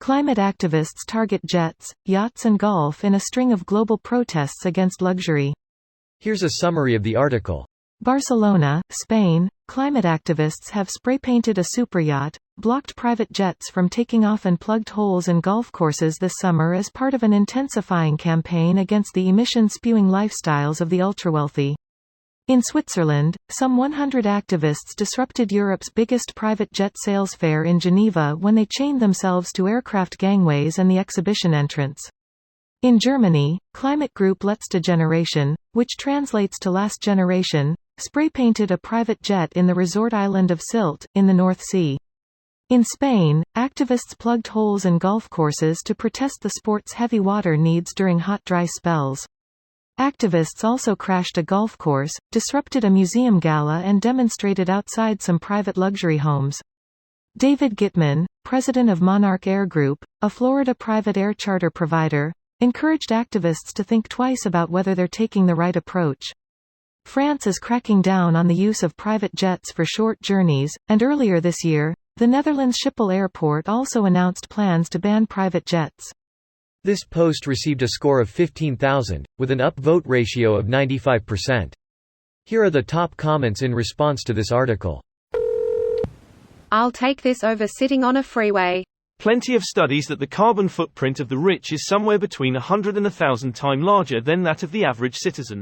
Climate activists target jets, yachts and golf in a string of global protests against luxury. Here's a summary of the article. Barcelona, Spain. Climate activists have spray-painted a superyacht, blocked private jets from taking off and plugged holes in golf courses this summer as part of an intensifying campaign against the emission-spewing lifestyles of the ultrawealthy. In Switzerland, some 100 activists disrupted Europe's biggest private jet sales fair in Geneva when they chained themselves to aircraft gangways and the exhibition entrance. In Germany, climate group Letzte Generation, which translates to Last Generation, spray-painted a private jet in the resort island of Sylt, in the North Sea. In Spain, activists plugged holes in golf courses to protest the sport's heavy water needs during hot dry spells. Activists also crashed a golf course, disrupted a museum gala and demonstrated outside some private luxury homes. David Gitman, president of Monarch Air Group, a Florida private air charter provider, encouraged activists to think twice about whether they're taking the right approach. France is cracking down on the use of private jets for short journeys, and earlier this year, the Netherlands Schiphol Airport also announced plans to ban private jets. This post received a score of 15,000, with an upvote ratio of 95%. Here are the top comments in response to this article. I'll take this over sitting on a freeway. Plenty of studies that the carbon footprint of the rich is somewhere between 100 and 1,000 times larger than that of the average citizen.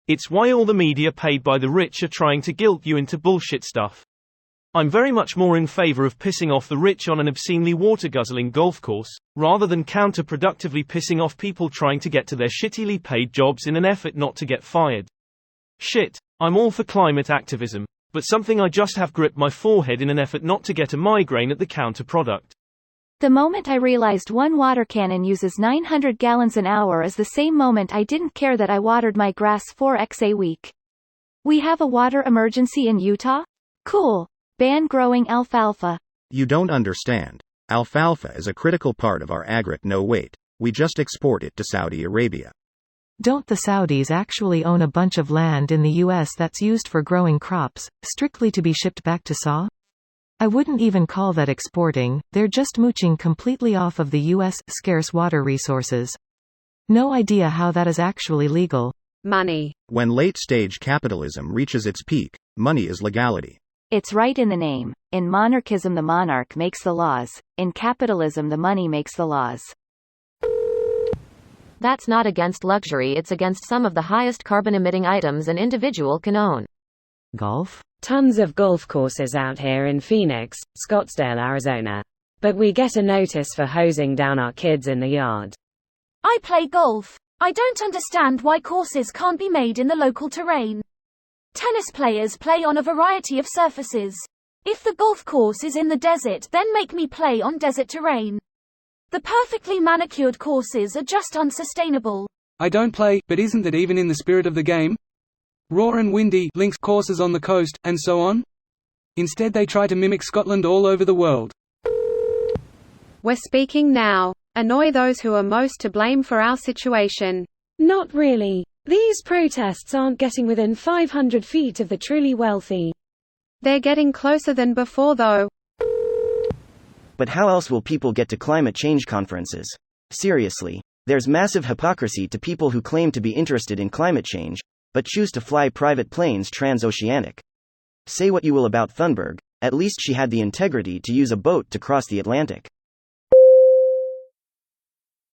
It's why all the media paid by the rich are trying to guilt you into bullshit stuff. I'm very much more in favor of pissing off the rich on an obscenely water-guzzling golf course, rather than counterproductively pissing off people trying to get to their shittily paid jobs in an effort not to get fired. Shit, I'm all for climate activism, but something I just have gripped my forehead in an effort not to get a migraine at the counterproduct. The moment I realized one water cannon uses 900 gallons an hour is the same moment I didn't care that I watered my grass 4x a week. We have a water emergency in Utah? Cool. Ban growing alfalfa. You don't understand. Alfalfa is a critical part of our agri. No wait, we just export it to Saudi Arabia. Don't the Saudis actually own a bunch of land in the US that's used for growing crops, strictly to be shipped back to SA? I wouldn't even call that exporting, they're just mooching completely off of the US' scarce water resources. No idea how that is actually legal. Money. When late-stage capitalism reaches its peak, money is legality. It's right in the name. In monarchism the monarch makes the laws, in capitalism the money makes the laws. That's not against luxury, it's against some of the highest carbon-emitting items an individual can own. Golf? Tons of golf courses out here in Phoenix, Scottsdale, Arizona. But we get a notice for hosing down our kids in the yard. I play golf. I don't understand why courses can't be made in the local terrain. Tennis players play on a variety of surfaces. If the golf course is in the desert, then make me play on desert terrain. The perfectly manicured courses are just unsustainable. I don't play, but isn't that even in the spirit of the game? Raw and windy links courses on the coast, and so on? Instead they try to mimic Scotland all over the world. We're speaking now. Annoy those who are most to blame for our situation. Not really. These protests aren't getting within 500 feet of the truly wealthy. They're getting closer than before though. But how else will people get to climate change conferences? Seriously, there's massive hypocrisy to people who claim to be interested in climate change, but choose to fly private planes transoceanic. Say what you will about Thunberg, at least she had the integrity to use a boat to cross the Atlantic.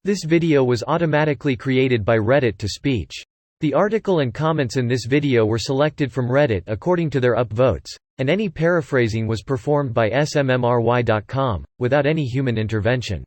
This video was automatically created by Reddit to speech. The article and comments in this video were selected from Reddit according to their upvotes, and any paraphrasing was performed by smmry.com, without any human intervention.